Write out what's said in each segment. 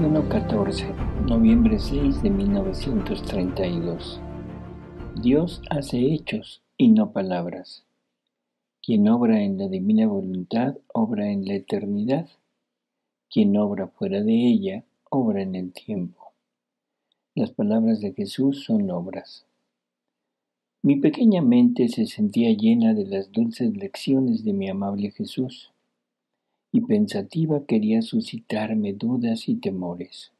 21:14, noviembre 6 de 1932. Dios hace hechos y no palabras. Quien obra en la divina voluntad, obra en la eternidad. Quien obra fuera de ella, obra en el tiempo. Las palabras de Jesús son obras. Mi pequeña mente se sentía llena de las dulces lecciones de mi amable Jesús, y pensativa quería suscitarme dudas y temores.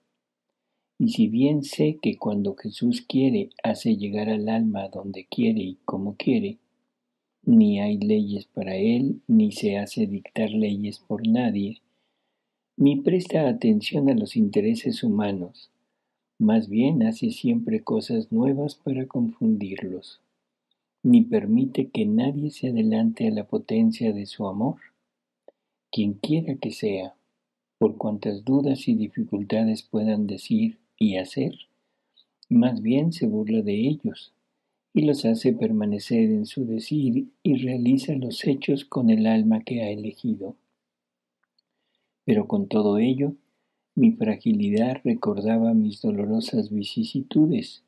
Y si bien sé que cuando Jesús quiere, hace llegar al alma donde quiere y como quiere, ni hay leyes para él, ni se hace dictar leyes por nadie, ni presta atención a los intereses humanos, más bien hace siempre cosas nuevas para confundirlos, ni permite que nadie se adelante a la potencia de su amor, quien quiera que sea, por cuantas dudas y dificultades puedan decir y hacer, más bien se burla de ellos y los hace permanecer en su decir y realiza los hechos con el alma que ha elegido. Pero con todo ello, mi fragilidad recordaba mis dolorosas vicisitudes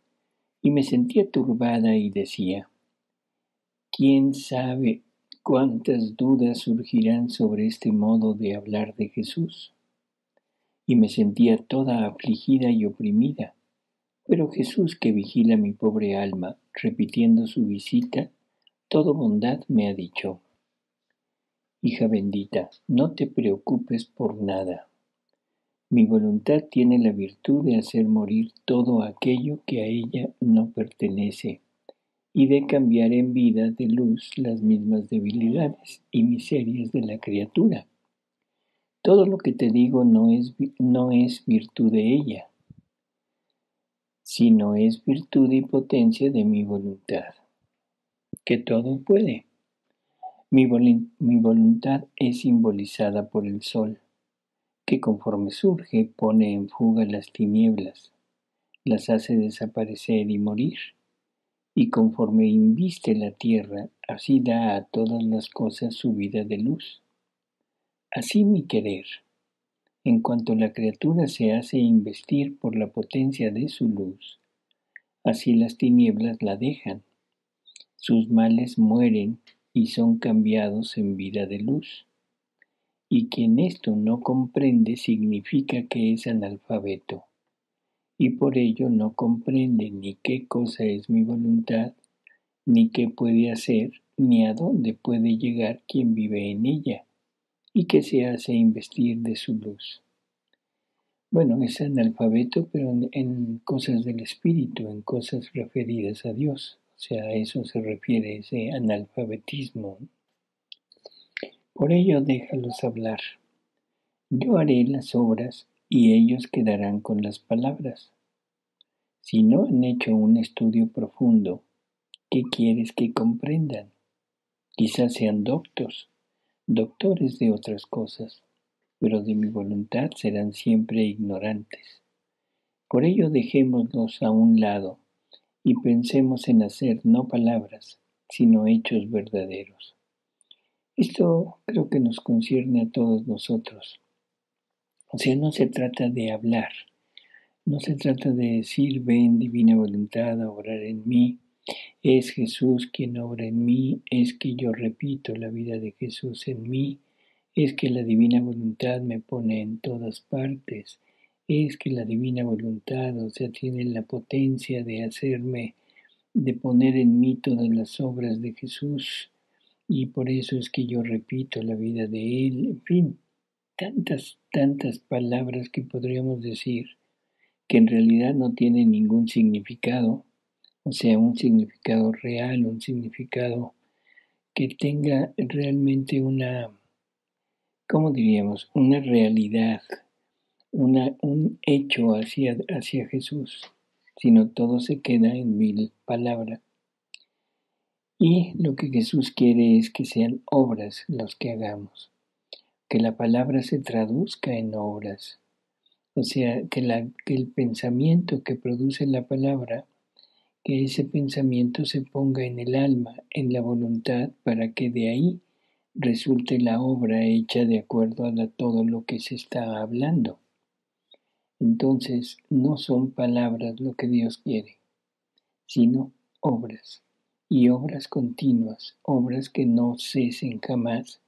y me sentía turbada y decía, ¿quién sabe cuántas dudas surgirán sobre este modo de hablar de Jesús? Y me sentía toda afligida y oprimida. Pero Jesús, que vigila mi pobre alma, repitiendo su visita, todo bondad me ha dicho, hija bendita, no te preocupes por nada. Mi voluntad tiene la virtud de hacer morir todo aquello que a ella no pertenece y de cambiar en vida de luz las mismas debilidades y miserias de la criatura. Todo lo que te digo no es virtud de ella, sino es virtud y potencia de mi voluntad, que todo puede. Mi voluntad es simbolizada por el sol, que conforme surge pone en fuga las tinieblas, las hace desaparecer y morir, y conforme inviste la tierra, así da a todas las cosas su vida de luz. Así mi querer, en cuanto la criatura se hace investir por la potencia de su luz, así las tinieblas la dejan, sus males mueren y son cambiados en vida de luz. Y quien esto no comprende significa que es analfabeto, y por ello no comprende ni qué cosa es mi voluntad, ni qué puede hacer, ni a dónde puede llegar quien vive en ella, y que se hace investir de su luz. Bueno, es analfabeto, pero en cosas del espíritu, en cosas referidas a Dios. O sea, a eso se refiere ese analfabetismo. Por ello déjalos hablar. Yo haré las obras y ellos quedarán con las palabras. Si no han hecho un estudio profundo, ¿qué quieres que comprendan? Quizás sean doctores de otras cosas, pero de mi voluntad serán siempre ignorantes. Por ello dejémoslos a un lado y pensemos en hacer no palabras, sino hechos verdaderos. Esto creo que nos concierne a todos nosotros. O sea, no se trata de hablar, no se trata de decir, ven divina voluntad a obrar en mí, es Jesús quien obra en mí, es que yo repito la vida de Jesús en mí, es que la divina voluntad me pone en todas partes, es que la divina voluntad, o sea, tiene la potencia de hacerme, de poner en mí todas las obras de Jesús, y por eso es que yo repito la vida de Él, en fin, tantas palabras que podríamos decir que en realidad no tienen ningún significado, o sea, un significado real, un significado que tenga realmente una, ¿cómo diríamos? Una realidad, un hecho hacia Jesús, sino todo se queda en mil palabras. Y lo que Jesús quiere es que sean obras los que hagamos, que la palabra se traduzca en obras, o sea, que el pensamiento que produce la palabra, que ese pensamiento se ponga en el alma, en la voluntad, para que de ahí resulte la obra hecha de acuerdo a todo lo que se está hablando. Entonces no son palabras lo que Dios quiere, sino obras, y obras continuas, obras que no cesen jamás,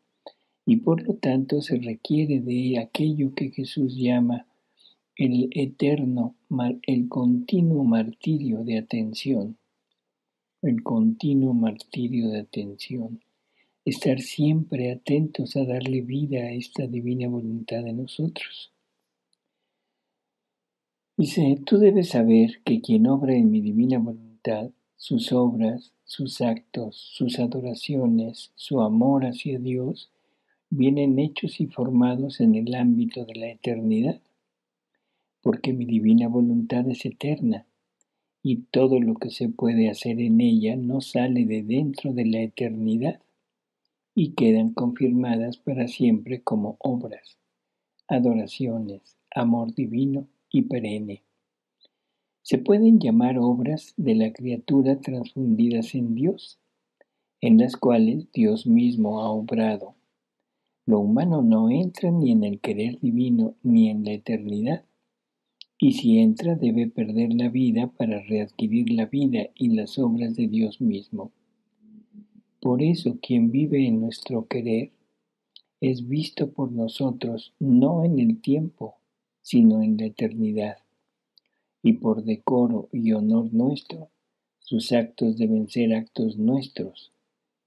y por lo tanto se requiere de aquello que Jesús llama el el continuo martirio de atención, el continuo martirio de atención, estar siempre atentos a darle vida a esta divina voluntad de nosotros. Dice, tú debes saber que quien obra en mi divina voluntad, sus obras, sus actos, sus adoraciones, su amor hacia Dios, vienen hechos y formados en el ámbito de la eternidad, porque mi divina voluntad es eterna, y todo lo que se puede hacer en ella no sale de dentro de la eternidad, y quedan confirmadas para siempre como obras, adoraciones, amor divino y perenne. Se pueden llamar obras de la criatura transfundidas en Dios, en las cuales Dios mismo ha obrado. Lo humano no entra ni en el querer divino ni en la eternidad, y si entra debe perder la vida para readquirir la vida y las obras de Dios mismo. Por eso quien vive en nuestro querer es visto por nosotros no en el tiempo, sino en la eternidad. Y por decoro y honor nuestro, sus actos deben ser actos nuestros,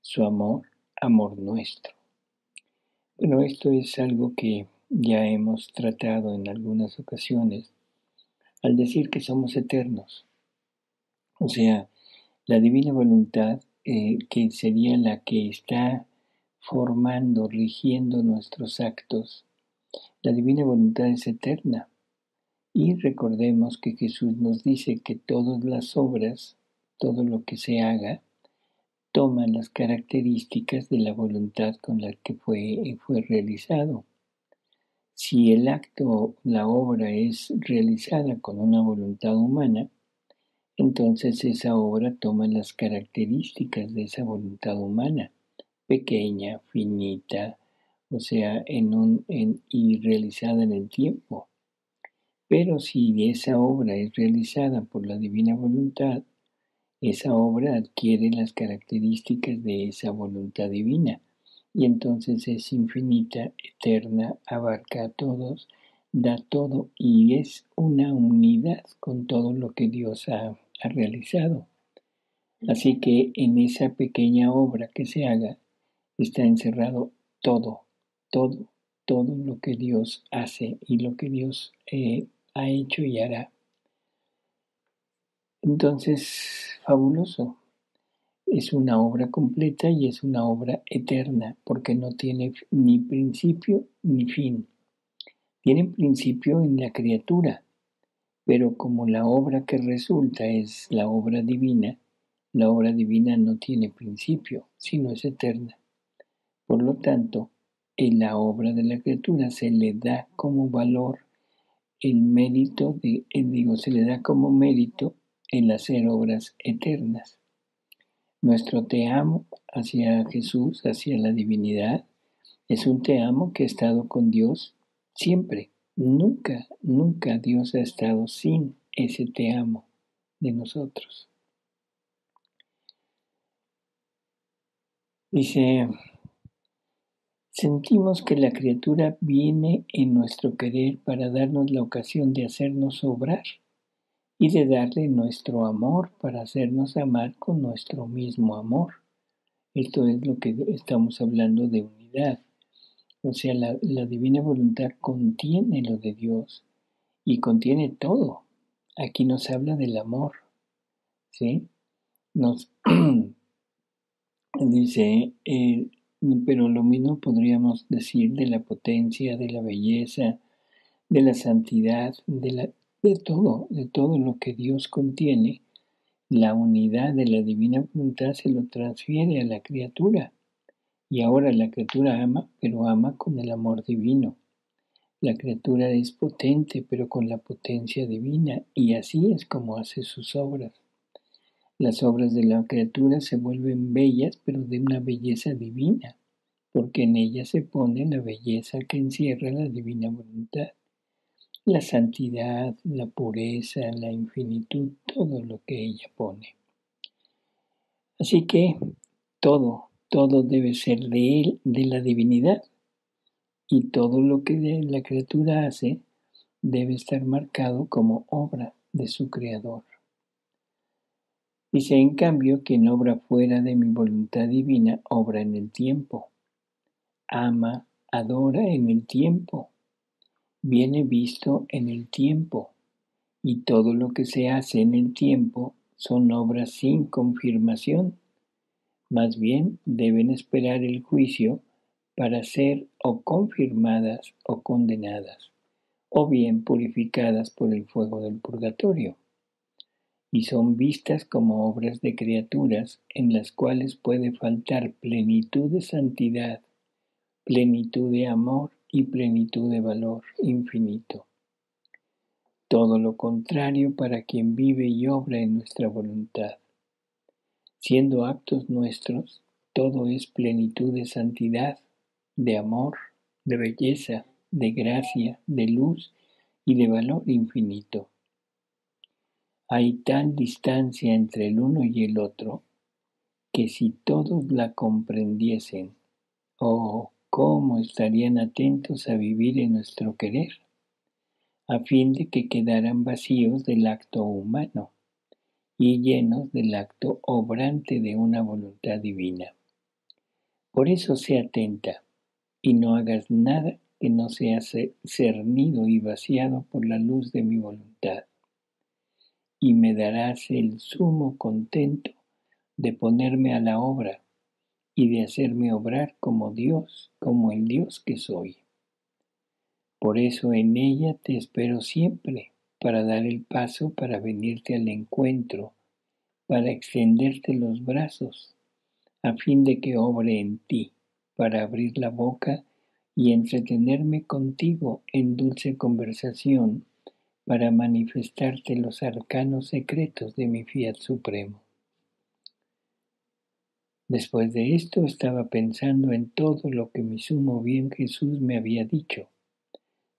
su amor, amor nuestro. Bueno, esto es algo que ya hemos tratado en algunas ocasiones al decir que somos eternos. O sea, la divina voluntad, que sería la que está formando, rigiendo nuestros actos, la divina voluntad es eterna. Y recordemos que Jesús nos dice que todas las obras, todo lo que se haga, toma las características de la voluntad con la que fue realizado. Si el acto, la obra es realizada con una voluntad humana, entonces esa obra toma las características de esa voluntad humana, pequeña, finita, o sea, y realizada en el tiempo. Pero si esa obra es realizada por la divina voluntad, esa obra adquiere las características de esa voluntad divina y entonces es infinita, eterna, abarca a todos, da todo y es una unidad con todo lo que Dios ha realizado. Así que en esa pequeña obra que se haga está encerrado todo, todo, todo lo que Dios hace y lo que Dios ha hecho y hará. Entonces, fabuloso. Es una obra completa y es una obra eterna, porque no tiene ni principio ni fin. Tiene principio en la criatura, pero como la obra que resulta es la obra divina no tiene principio, sino es eterna. Por lo tanto, en la obra de la criatura se le da como valor el mérito se le da como mérito el hacer obras eternas. Nuestro te amo hacia Jesús, hacia la divinidad, es un te amo que ha estado con Dios siempre. Nunca, nunca Dios ha estado sin ese te amo de nosotros. Dice, sentimos que la criatura viene en nuestro querer para darnos la ocasión de hacernos obrar y de darle nuestro amor para hacernos amar con nuestro mismo amor. Esto es lo que estamos hablando de unidad. O sea, la divina voluntad contiene lo de Dios y contiene todo. Aquí nos habla del amor, ¿sí? Nos dice, pero lo mismo podríamos decir de la potencia, de la belleza, de la santidad, de todo lo que Dios contiene. La unidad de la divina voluntad se lo transfiere a la criatura. Y ahora la criatura ama, pero ama con el amor divino. La criatura es potente, pero con la potencia divina, y así es como hace sus obras. Las obras de la criatura se vuelven bellas, pero de una belleza divina, porque en ellas se pone la belleza que encierra la divina voluntad. la santidad, la pureza, la infinitud, todo lo que ella pone. Así que todo debe ser de Él, de la divinidad, y todo lo que la criatura hace debe estar marcado como obra de su Creador. Dice, en cambio, quien obra fuera de mi voluntad divina, obra en el tiempo, ama, adora en el tiempo, viene visto en el tiempo, y todo lo que se hace en el tiempo son obras sin confirmación. Más bien deben esperar el juicio para ser o confirmadas o condenadas, o bien purificadas por el fuego del purgatorio, y son vistas como obras de criaturas en las cuales puede faltar plenitud de santidad, plenitud de amor y plenitud de valor infinito. Todo lo contrario para quien vive y obra en nuestra voluntad. Siendo actos nuestros, todo es plenitud de santidad, de amor, de belleza, de gracia, de luz y de valor infinito. Hay tal distancia entre el uno y el otro que si todos la comprendiesen, oh, cómo estarían atentos a vivir en nuestro querer, a fin de que quedaran vacíos del acto humano y llenos del acto obrante de una voluntad divina. Por eso sé atenta, y no hagas nada que no sea cernido y vaciado por la luz de mi voluntad, y me darás el sumo contento de ponerme a la obra y de hacerme obrar como Dios, como el Dios que soy. Por eso en ella te espero siempre, para dar el paso, para venirte al encuentro, para extenderte los brazos, a fin de que obre en ti, para abrir la boca y entretenerme contigo en dulce conversación, para manifestarte los arcanos secretos de mi fiat supremo. Después de esto estaba pensando en todo lo que mi sumo bien Jesús me había dicho,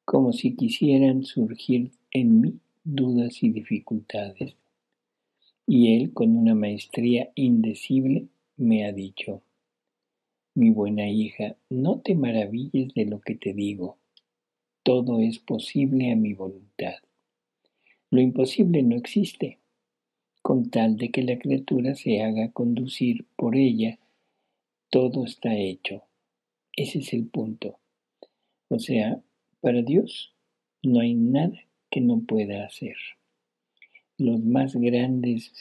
como si quisieran surgir en mí dudas y dificultades. Y él, con una maestría indecible, me ha dicho, mi buena hija, no te maravilles de lo que te digo, todo es posible a mi voluntad. Lo imposible no existe, con tal de que la criatura se haga conducir por ella, todo está hecho. Ese es el punto. O sea, para Dios no hay nada que no pueda hacer. Los más grandes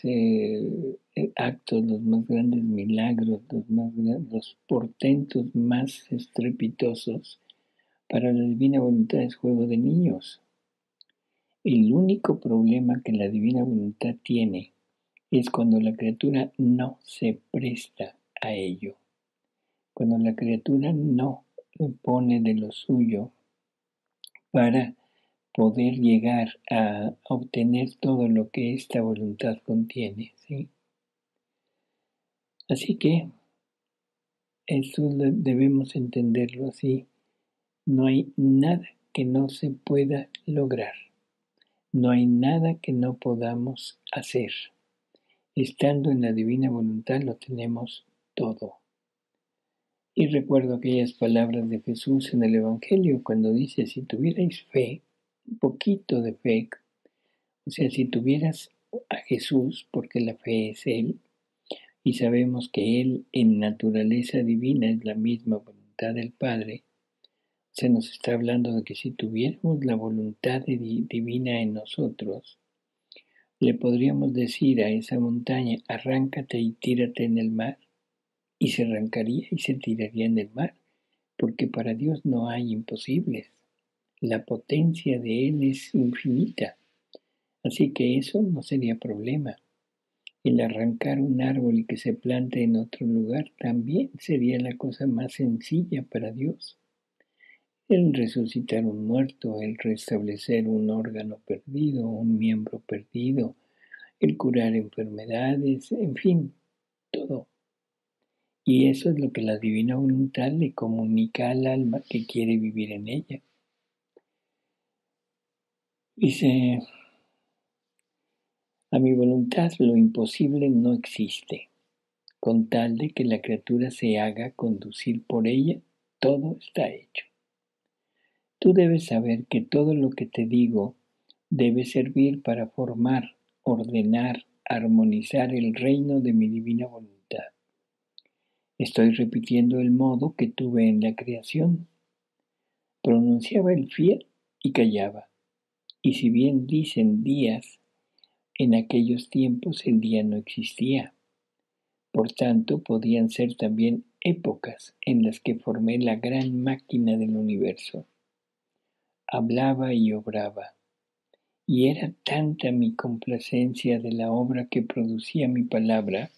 actos, los más grandes milagros, los portentos más estrepitosos, para la divina voluntad es juego de niños. El único problema que la divina voluntad tiene es cuando la criatura no se presta a ello. Cuando la criatura no pone de lo suyo para poder llegar a obtener todo lo que esta voluntad contiene, ¿sí? Así que esto debemos entenderlo así. No hay nada que no se pueda lograr. No hay nada que no podamos hacer. Estando en la divina voluntad lo tenemos todo. Y recuerdo aquellas palabras de Jesús en el Evangelio cuando dice, si tuvierais fe, un poquito de fe, o sea, si tuvieras a Jesús, porque la fe es Él, y sabemos que Él en naturaleza divina es la misma voluntad del Padre, se nos está hablando de que si tuviéramos la voluntad divina en nosotros, le podríamos decir a esa montaña, arráncate y tírate en el mar, y se arrancaría y se tiraría en el mar, porque para Dios no hay imposibles. La potencia de Él es infinita, así que eso no sería problema. El arrancar un árbol y que se plante en otro lugar también sería la cosa más sencilla para Dios. El resucitar un muerto, el restablecer un órgano perdido, un miembro perdido, el curar enfermedades, en fin, todo. Y eso es lo que la divina voluntad le comunica al alma que quiere vivir en ella. Dice, a mi voluntad lo imposible no existe. Con tal de que la criatura se haga conducir por ella, todo está hecho. Tú debes saber que todo lo que te digo debe servir para formar, ordenar, armonizar el reino de mi divina voluntad. Estoy repitiendo el modo que tuve en la creación. Pronunciaba el fiat y callaba. Y si bien dicen días, en aquellos tiempos el día no existía. Por tanto, podían ser también épocas en las que formé la gran máquina del universo. Hablaba y obraba, y era tanta mi complacencia de la obra que producía mi palabra,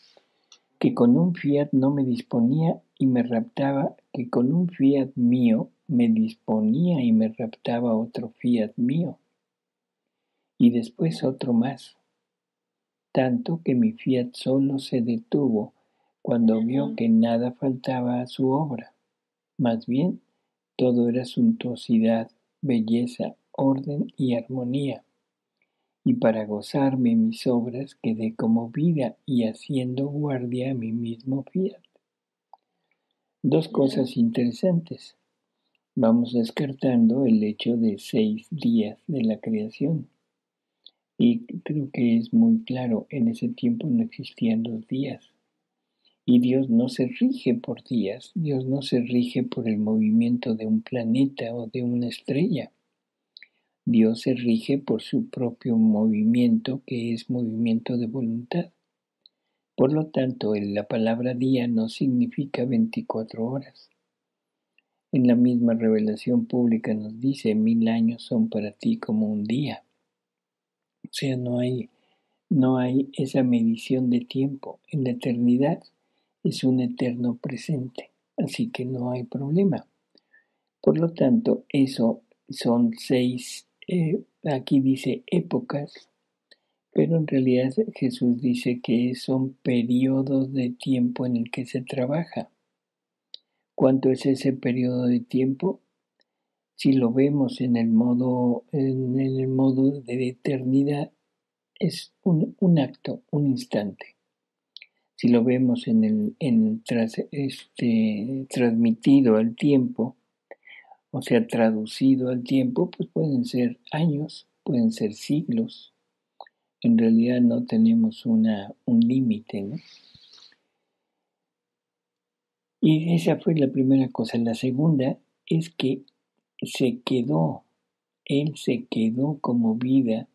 que con un fiat no me disponía y me raptaba, que con un fiat mío me disponía y me raptaba otro fiat mío, y después otro más, tanto que mi fiat solo se detuvo cuando vio que nada faltaba a su obra. Más bien, todo era suntuosidad, belleza, orden y armonía. Y para gozarme mis obras quedé como vida y haciendo guardia a mi mismo fiat. Dos cosas interesantes. Vamos descartando el hecho de 6 días de la creación. Y creo que es muy claro, en ese tiempo no existían 2 días. Y Dios no se rige por días, Dios no se rige por el movimiento de un planeta o de una estrella. Dios se rige por su propio movimiento, que es movimiento de voluntad. Por lo tanto, la palabra día no significa 24 horas. En la misma revelación pública nos dice, 1000 años son para ti como un día. O sea, no hay esa medición de tiempo. En la eternidad es un eterno presente, así que no hay problema. Por lo tanto, eso son 6, aquí dice épocas, pero en realidad Jesús dice que son periodos de tiempo en el que se trabaja. ¿Cuánto es ese periodo de tiempo? Si lo vemos en el modo de eternidad, es un acto, un instante. Si lo vemos transmitido al tiempo, o sea, traducido al tiempo, pues pueden ser años, pueden ser siglos. En realidad no tenemos un límite, ¿no? Y esa fue la primera cosa. La segunda es que él se quedó como vida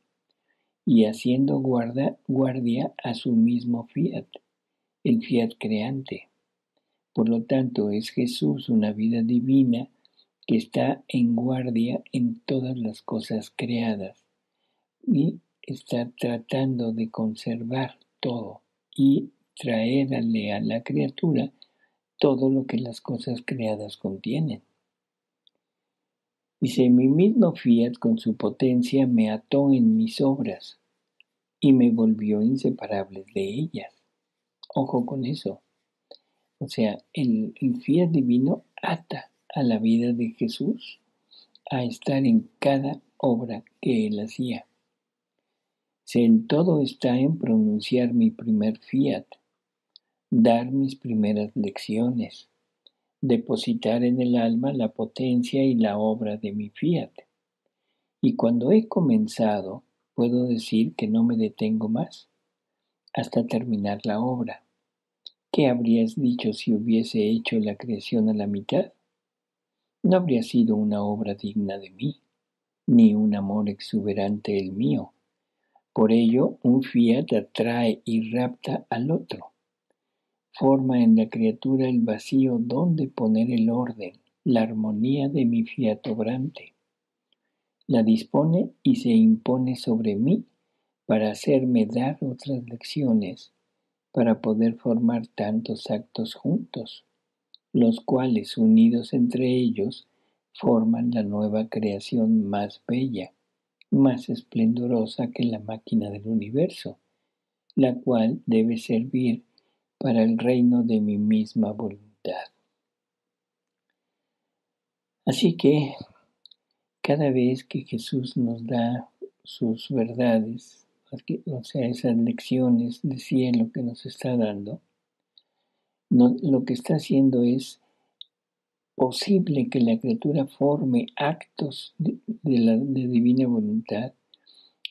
y haciendo guardia a su mismo fiat, el fiat creante. Por lo tanto, es Jesús una vida divina que está en guardia en todas las cosas creadas y está tratando de conservar todo y traerle a la criatura todo lo que las cosas creadas contienen. Dice, mi mismo fiat con su potencia me ató en mis obras y me volvió inseparable de ellas. Ojo con eso. O sea, el fiat divino ata a la vida de Jesús a estar en cada obra que él hacía. Si el todo está en pronunciar mi primer fiat, dar mis primeras lecciones, depositar en el alma la potencia y la obra de mi fiat. Y cuando he comenzado, puedo decir que no me detengo más hasta terminar la obra. ¿Qué habrías dicho si hubiese hecho la creación a la mitad? No habría sido una obra digna de mí, ni un amor exuberante el mío. Por ello, un fiat atrae y rapta al otro. Forma en la criatura el vacío donde poner el orden, la armonía de mi fiat obrante. La dispone y se impone sobre mí para hacerme dar otras lecciones, para poder formar tantos actos juntos, los cuales unidos entre ellos forman la nueva creación más bella, más esplendorosa que la máquina del universo, la cual debe servir para el reino de mi misma voluntad. Así que cada vez que Jesús nos da sus verdades, o sea, esas lecciones de cielo que nos está dando, lo que está haciendo es posible que la criatura forme actos de divina voluntad,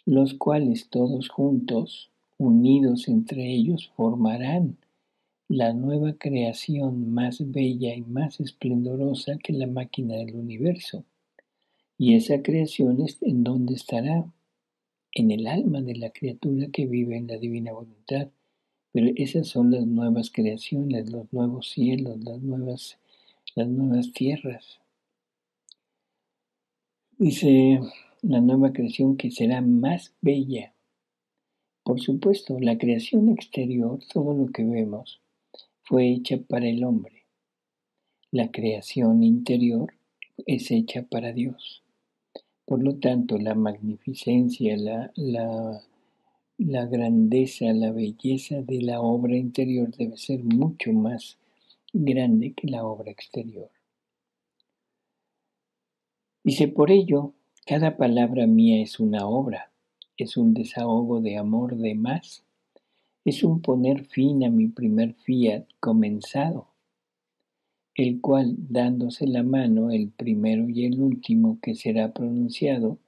los cuales todos juntos, unidos entre ellos, formarán la nueva creación más bella y más esplendorosa que la máquina del universo. Y esa creación ¿en dónde estará? En el alma de la criatura que vive en la divina voluntad. Pero esas son las nuevas creaciones, los nuevos cielos, las nuevas tierras. Dice la nueva creación que será más bella. Por supuesto, la creación exterior, todo lo que vemos, fue hecha para el hombre. La creación interior es hecha para Dios. Por lo tanto, la magnificencia, la grandeza, la belleza de la obra interior debe ser mucho más grande que la obra exterior. Dice, por ello, cada palabra mía es una obra, es un desahogo de amor de más, es un poner fin a mi primer fiat comenzado, el cual, dándose la mano el primero y el último que será pronunciado,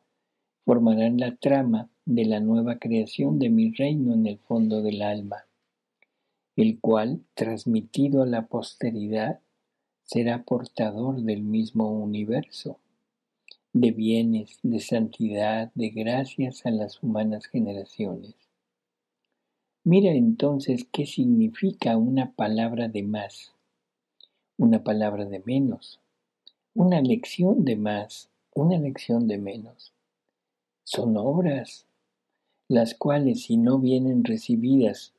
formarán la trama de la nueva creación de mi reino en el fondo del alma, el cual, transmitido a la posteridad, será portador del mismo universo, de bienes, de santidad, de gracias a las humanas generaciones. Mira entonces qué significa una palabra de más, una palabra de menos, una lección de más, una lección de menos. Son obras, las cuales si no vienen recibidas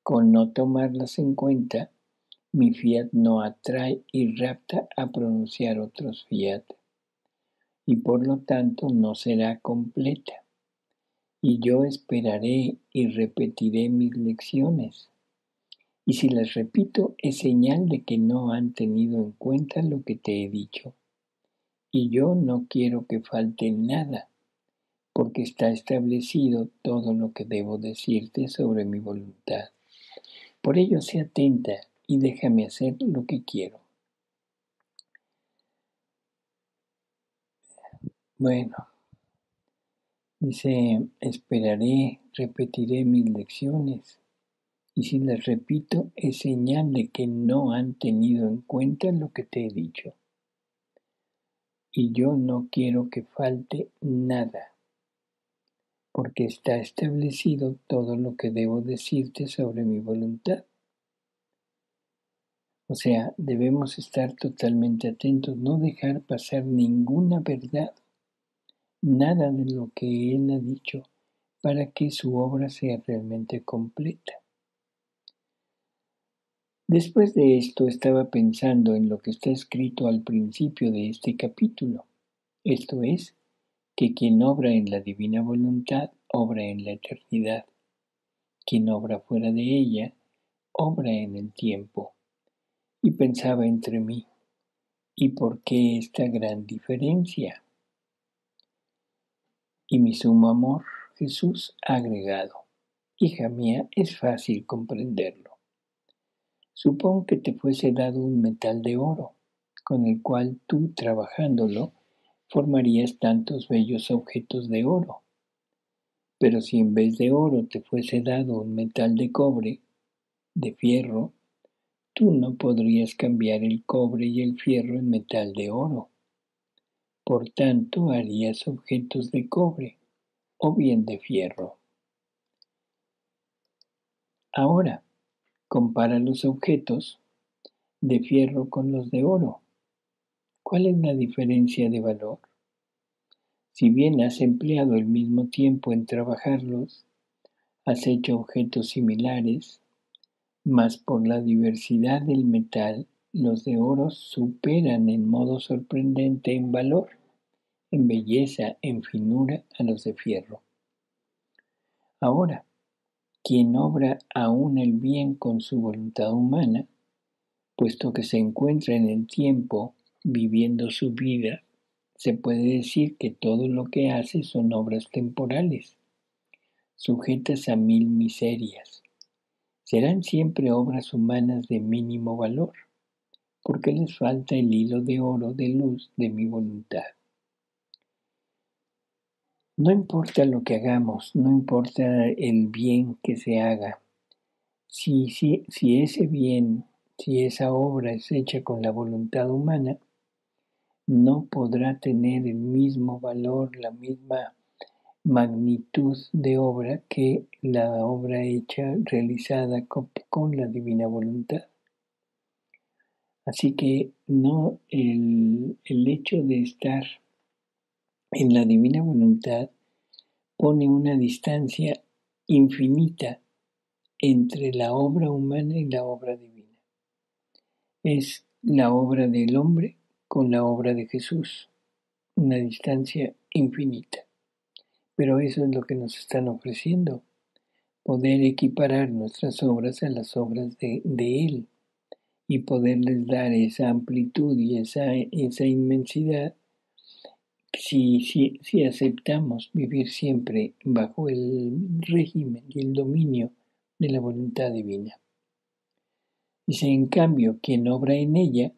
con no tomarlas en cuenta, mi fiat no atrae y rapta a pronunciar otros fiat, y por lo tanto no será completa. Y yo esperaré y repetiré mis lecciones. Y si las repito, es señal de que no han tenido en cuenta lo que te he dicho. Y yo no quiero que falte nada, porque está establecido todo lo que debo decirte sobre mi voluntad. Por ello, sé atenta y déjame hacer lo que quiero. Bueno, dice, esperaré, repetiré mis lecciones. Y si las repito, es señal de que no han tenido en cuenta lo que te he dicho. Y yo no quiero que falte nada, porque está establecido todo lo que debo decirte sobre mi voluntad. O sea, debemos estar totalmente atentos, no dejar pasar ninguna verdad, nada de lo que Él ha dicho, para que su obra sea realmente completa. Después de esto estaba pensando en lo que está escrito al principio de este capítulo, esto es, que quien obra en la divina voluntad, obra en la eternidad. Quien obra fuera de ella, obra en el tiempo. Y pensaba entre mí, ¿y por qué esta gran diferencia? Y mi sumo amor, Jesús, ha agregado, hija mía, es fácil comprenderlo. Supón que te fuese dado un metal de oro, con el cual tú, trabajándolo, formarías tantos bellos objetos de oro. Pero si en vez de oro te fuese dado un metal de cobre, de fierro, tú no podrías cambiar el cobre y el fierro en metal de oro. Por tanto, harías objetos de cobre o bien de fierro. Ahora, compara los objetos de fierro con los de oro. ¿Cuál es la diferencia de valor? Si bien has empleado el mismo tiempo en trabajarlos, has hecho objetos similares, mas por la diversidad del metal, los de oro superan en modo sorprendente en valor, en belleza, en finura a los de fierro. Ahora, quien obra aún el bien con su voluntad humana, puesto que se encuentra en el tiempo viviendo su vida Se puede decir que todo lo que hace son obras temporales, sujetas a mil miserias. Serán siempre obras humanas de mínimo valor, porque les falta el hilo de oro de luz de mi voluntad. No importa lo que hagamos, no importa el bien que se haga, si ese bien, si esa obra es hecha con la voluntad humana, no podrá tener el mismo valor, la misma magnitud de obra que la obra hecha, realizada con la divina voluntad. Así que no el hecho de estar en la divina voluntad pone una distancia infinita entre la obra humana y la obra divina. Es la obra del hombre con la obra de Jesús, una distancia infinita. Pero eso es lo que nos están ofreciendo, poder equiparar nuestras obras a las obras de Él y poderles dar esa amplitud y esa inmensidad si aceptamos vivir siempre bajo el régimen y el dominio de la voluntad divina. Dice, en cambio, quien obra en ella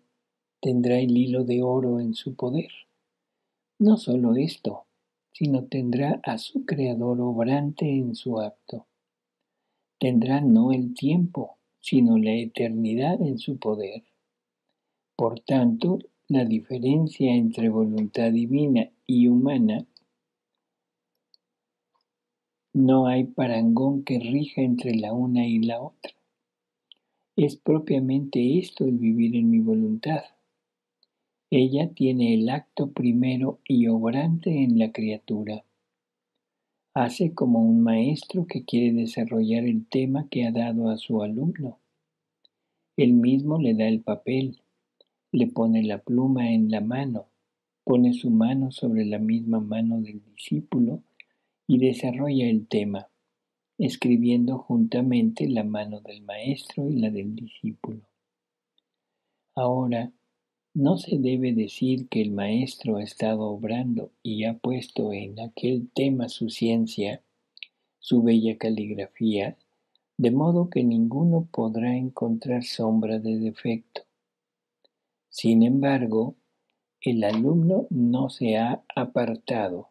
tendrá el hilo de oro en su poder. No solo esto, sino tendrá a su Creador obrante en su acto. Tendrá no el tiempo, sino la eternidad en su poder. Por tanto, la diferencia entre voluntad divina y humana, no hay parangón que rija entre la una y la otra. Es propiamente esto el vivir en mi voluntad. Ella tiene el acto primero y obrante en la criatura. Hace como un maestro que quiere desarrollar el tema que ha dado a su alumno. Él mismo le da el papel, le pone la pluma en la mano, pone su mano sobre la misma mano del discípulo y desarrolla el tema, escribiendo juntamente la mano del maestro y la del discípulo. Ahora, no se debe decir que el maestro ha estado obrando y ha puesto en aquel tema su ciencia, su bella caligrafía, de modo que ninguno podrá encontrar sombra de defecto. Sin embargo, el alumno no se ha apartado,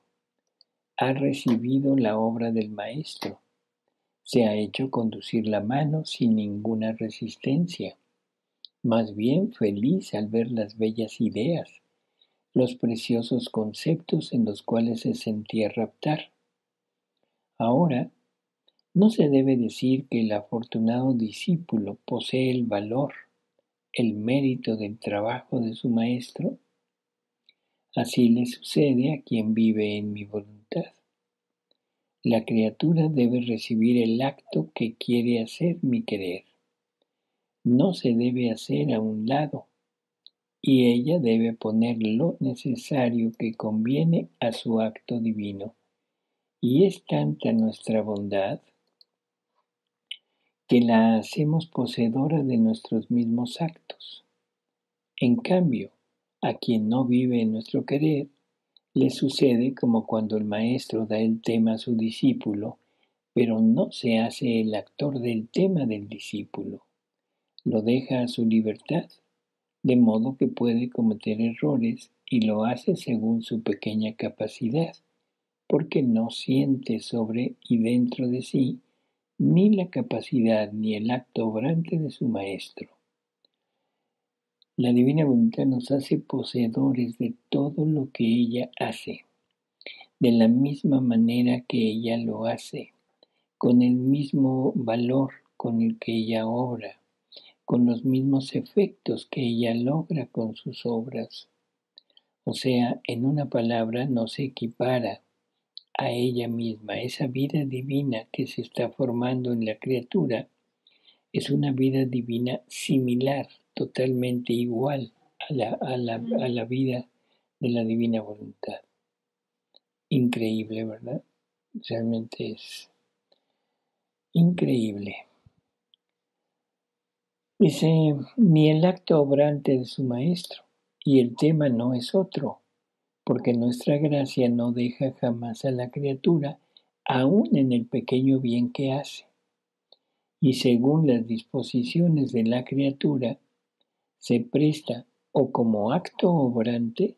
ha recibido la obra del maestro, se ha hecho conducir la mano sin ninguna resistencia, más bien feliz al ver las bellas ideas, los preciosos conceptos en los cuales se sentía raptar. Ahora, no se debe decir que el afortunado discípulo posee el valor, el mérito del trabajo de su maestro. Así le sucede a quien vive en mi voluntad. La criatura debe recibir el acto que quiere hacer mi querer. No se debe hacer a un lado, y ella debe poner lo necesario que conviene a su acto divino. Y es tanta nuestra bondad que la hacemos poseedora de nuestros mismos actos. En cambio, a quien no vive en nuestro querer, le sucede como cuando el maestro da el tema a su discípulo, pero no se hace el actor del tema del discípulo. Lo deja a su libertad, de modo que puede cometer errores y lo hace según su pequeña capacidad, porque no siente sobre y dentro de sí ni la capacidad ni el acto obrante de su maestro. La divina voluntad nos hace poseedores de todo lo que ella hace, de la misma manera que ella lo hace, con el mismo valor con el que ella obra, con los mismos efectos que ella logra con sus obras. O sea, en una palabra, no se equipara a ella misma. Esa vida divina que se está formando en la criatura es una vida divina similar, totalmente igual a la vida de la divina voluntad. Increíble, ¿verdad? Realmente es increíble. Dice, ni el acto obrante de su maestro, y el tema no es otro, porque nuestra gracia no deja jamás a la criatura, aun en el pequeño bien que hace, y según las disposiciones de la criatura, se presta o como acto obrante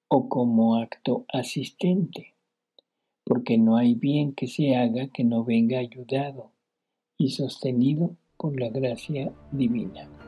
o como acto asistente, porque no hay bien que se haga que no venga ayudado y sostenido por la gracia divina.